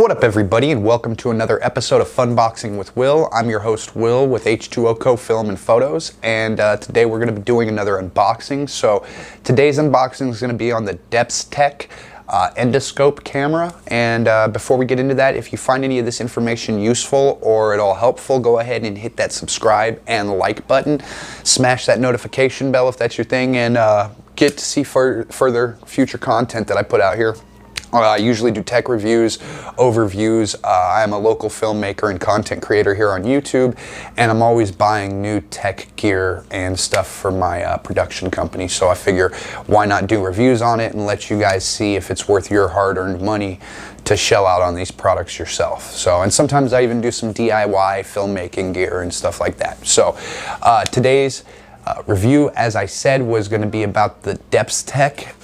What up everybody, and welcome to another episode of Funboxing with Will. I'm your host Will with H2O Co Film and Photos, and today we're going to be doing another unboxing. So today's unboxing is going to be on the DepsTech endoscope camera, and before we get into that, if you find any of this information useful or at all helpful, go ahead and hit that subscribe and like button, smash that notification bell if that's your thing, and get to see further future content that I put out here. I usually do tech reviews, overviews. I am a local filmmaker and content creator here on YouTube, and I'm always buying new tech gear and stuff for my production company. So I figure, why not do reviews on it and let you guys see if it's worth your hard-earned money to shell out on these products yourself. So, and sometimes I even do some DIY filmmaking gear and stuff like that. So today's review, as I said, was going to be about the DepsTech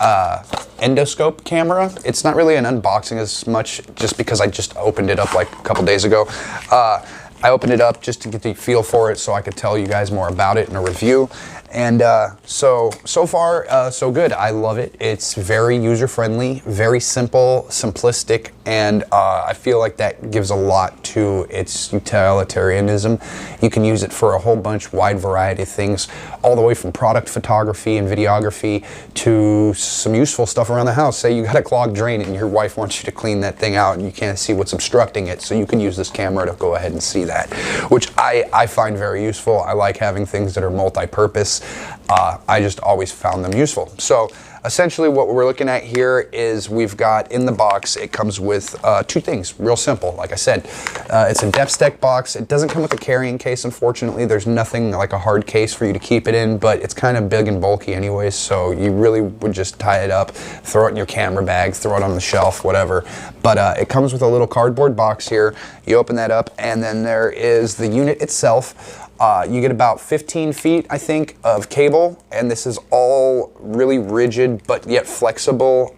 endoscope camera. It's not really an unboxing as much, just because I just opened it up like a couple days ago. I opened it up just to get the feel for it so I could tell you guys more about it in a review. And so far, so good. I love it. It's very user-friendly, very simple, simplistic, and I feel like that gives a lot to its utilitarianism. You can use it for a whole bunch, wide variety of things, all the way from product photography and videography to some useful stuff around the house. Say you got a clogged drain and your wife wants you to clean that thing out and you can't see what's obstructing it, so you can use this camera to go ahead and see that, which I find very useful. I like having things that are multi-purpose. I just always found them useful. So essentially what we're looking at here is we've got in the box, it comes with two things, real simple. Like I said, it's a DepsTech box. It doesn't come with a carrying case, unfortunately. There's nothing like a hard case for you to keep it in, but it's kind of big and bulky anyways, so you really would just tie it up, throw it in your camera bag, throw it on the shelf, whatever. But it comes with a little cardboard box here. You open that up, and then there is the unit itself. You get about 15 feet, I think, of cable, and this is all really rigid but yet flexible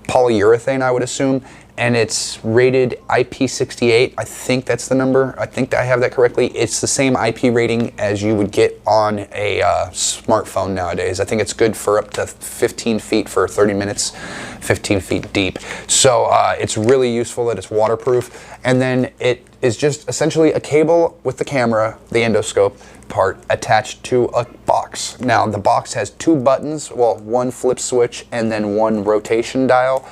polyurethane, I would assume, and it's rated IP68. I think that's the number. I think I have that correctly. It's the same IP rating as you would get on a smartphone nowadays. I think it's good for up to 15 feet for 30 minutes, 15 feet deep. So it's really useful that it's waterproof. And then it is just essentially a cable with the camera, the endoscope part, attached to a box. Now the box has two buttons, well, one flip switch and then one rotation dial.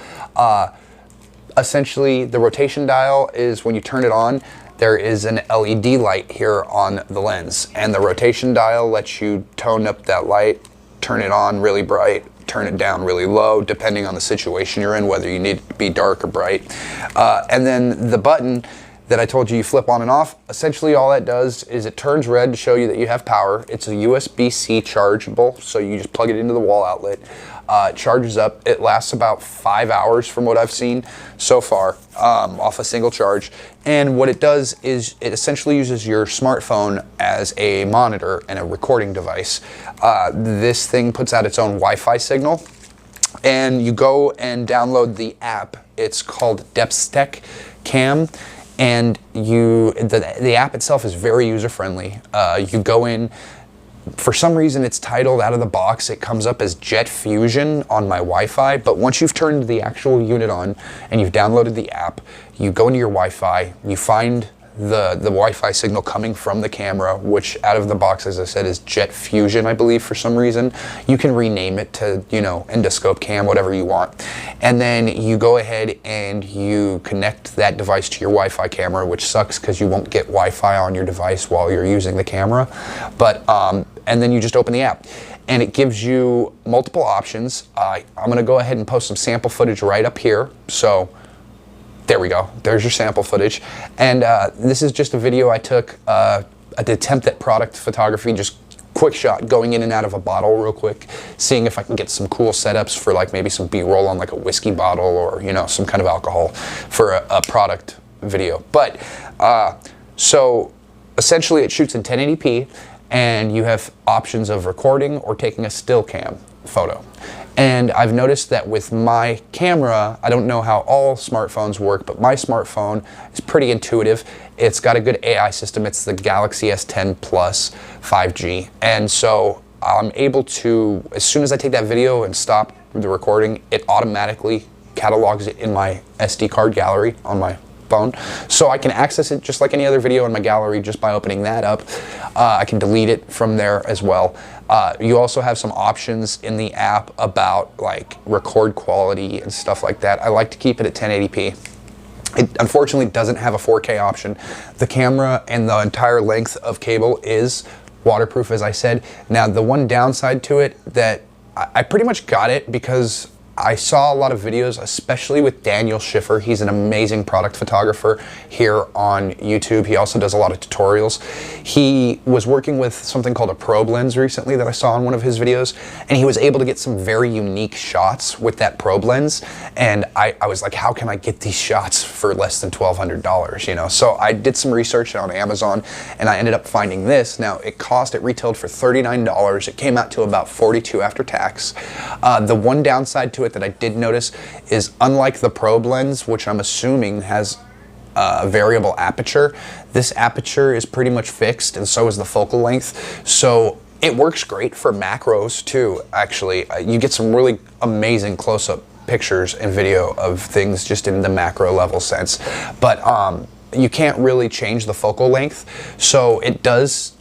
Essentially, the rotation dial is when you turn it on, there is an LED light here on the lens, and the rotation dial lets you tone up that light, turn it on really bright, turn it down really low, depending on the situation you're in, whether you need it to be dark or bright. And then the button that I told you flip on and off, essentially all that does is it turns red to show you that you have power. It's a USB-C chargeable, so you just plug it into the wall outlet. It charges up. It lasts about 5 hours from what I've seen so far off a single charge. And what it does is it essentially uses your smartphone as a monitor and a recording device. This thing puts out its own Wi-Fi signal, and you go and download the app. It's called DepsTech Cam. And the app itself is very user-friendly. You go in, for some reason it's titled out of the box, it comes up as Jet Fusion on my Wi-Fi, but once you've turned the actual unit on and you've downloaded the app, you go into your Wi-Fi, you find the Wi-Fi signal coming from the camera, which out of the box, as I said, is Jet Fusion, I believe, for some reason. You can rename it to, you know, endoscope cam, whatever you want. And then you go ahead and you connect that device to your Wi-Fi camera, which sucks because you won't get Wi-Fi on your device while you're using the camera. But, and then you just open the app, and it gives you multiple options. I'm gonna go ahead and post some sample footage right up here. So, there we go. There's your sample footage. And this is just a video I took, an attempt at product photography, just quick shot, going in and out of a bottle real quick, seeing if I can get some cool setups for like maybe some B-roll on like a whiskey bottle or, you know, some kind of alcohol for a product video. But so essentially it shoots in 1080p, and you have options of recording or taking a still cam photo. And I've noticed that with my camera, I don't know how all smartphones work, but my smartphone is pretty intuitive. It's got a good AI system. It's the Galaxy S10 Plus 5G. And so I'm able to, as soon as I take that video and stop the recording, it automatically catalogs it in my SD card gallery on my phone, so I can access it just like any other video in my gallery just by opening that up. I can delete it from there as well. You also have some options in the app about like record quality and stuff like that. I like to keep it at 1080p. It unfortunately doesn't have a 4K option. The camera and the entire length of cable is waterproof, as I said. Now, the one downside to it that I pretty much got it because I saw a lot of videos, especially with Daniel Schiffer. He's an amazing product photographer here on YouTube. He also does a lot of tutorials. He was working with something called a probe lens recently that I saw in one of his videos, and he was able to get some very unique shots with that probe lens. And I was like, how can I get these shots for less than $1,200, you know? So I did some research on Amazon, and I ended up finding this. Now, it retailed for $39. It came out to about $42 after tax. The one downside to it that I did notice is, unlike the probe lens, which I'm assuming has a variable aperture, this aperture is pretty much fixed, and so is the focal length. So it works great for macros too, actually. You get some really amazing close-up pictures and video of things just in the macro level sense. But you can't really change the focal length, so it does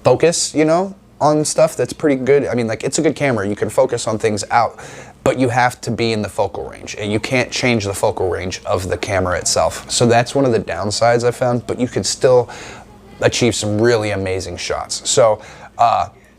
focus, you know, on stuff that's pretty good. I mean, like, it's a good camera. You can focus on things out, but you have to be in the focal range, and you can't change the focal range of the camera itself. So that's one of the downsides I found, but you can still achieve some really amazing shots. So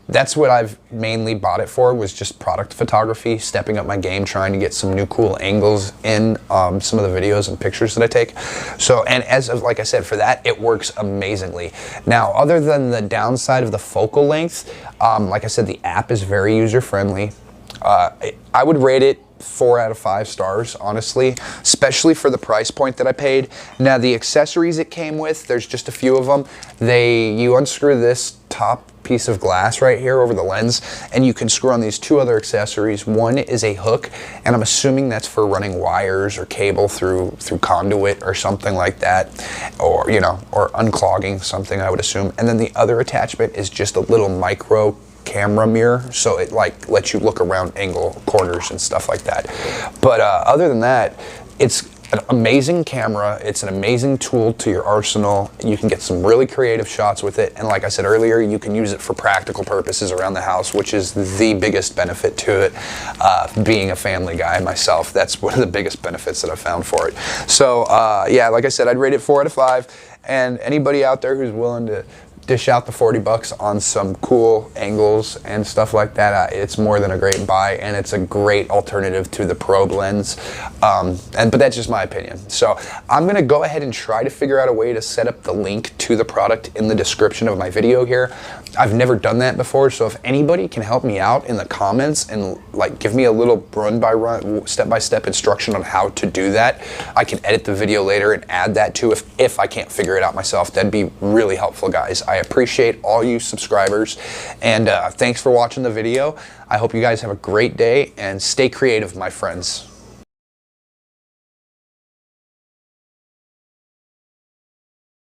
that's what I've mainly bought it for, was just product photography, stepping up my game, trying to get some new cool angles in some of the videos and pictures that I take. So, and like I said, for that, it works amazingly. Now, other than the downside of the focal length, like I said, the app is very user-friendly. I would rate it 4 out of 5 stars, honestly, especially for the price point that I paid. Now, the accessories it came with, there's just a few of them. You unscrew this top piece of glass right here over the lens, and you can screw on these 2 other accessories. One is a hook, and I'm assuming that's for running wires or cable through conduit or something like that, or, you know, or unclogging something, I would assume. And then the other attachment is just a little micro camera mirror, so it like lets you look around angle corners and stuff like that. But other than that, it's an amazing camera. It's an amazing tool to your arsenal. You can get some really creative shots with it, and like I said earlier, you can use it for practical purposes around the house, which is the biggest benefit to it. Being a family guy myself, that's one of the biggest benefits that I've found for it. So yeah, like I said, I'd rate it 4 out of 5, and anybody out there who's willing to dish out the 40 bucks on some cool angles and stuff like that, it's more than a great buy, and it's a great alternative to the probe lens. But that's just my opinion. So I'm gonna go ahead and try to figure out a way to set up the link to the product in the description of my video here. I've never done that before, so if anybody can help me out in the comments and like give me a little run-by-run, step-by-step instruction on how to do that, I can edit the video later and add that too if I can't figure it out myself. That'd be really helpful, guys. I appreciate all you subscribers, and thanks for watching the video. I hope you guys have a great day, and stay creative, my friends.